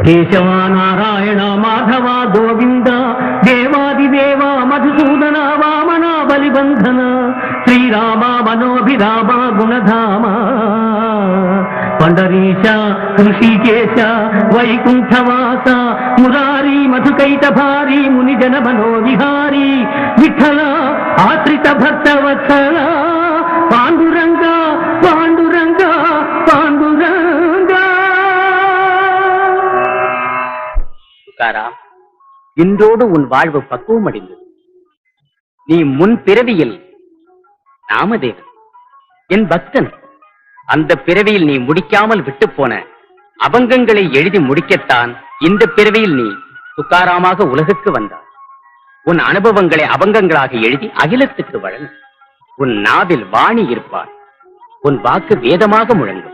కేశవ నారాయణ మాధవ గోవింద దేవాదిదేవ మధుసూదన వామన బలిబంధన శ్రీరామ మనోభిరామ గుణధామ పండరీశ ఋషికేశ వైకుంఠవాస మురారి మధుకైటభారి మునిజన మనోవిహారీ విఠల ఆశ్రిత భక్తవత్సల పాండురంగ పాండురంగ పాండురంగ. இன்றோடு உன் வாழ்வு பக்குவம் அடைந்தது. நீ முன் பிறவியில் நாமதேவன், என் பக்தன். அந்த பிறவியில் நீ முடிக்காமல் விட்டு போன அபங்கங்களை எழுதி முடிக்கத்தான் இந்த பிறவியில் நீ துக்காராமாக உலகுக்கு வந்தாய். உன் அனுபவங்களை அபங்கங்களாக எழுதி அகிலத்துக்கு வழங்கு. உன் நாவில் வாணி இருப்பார், உன் வாக்கு வேதமாக முழங்கும்.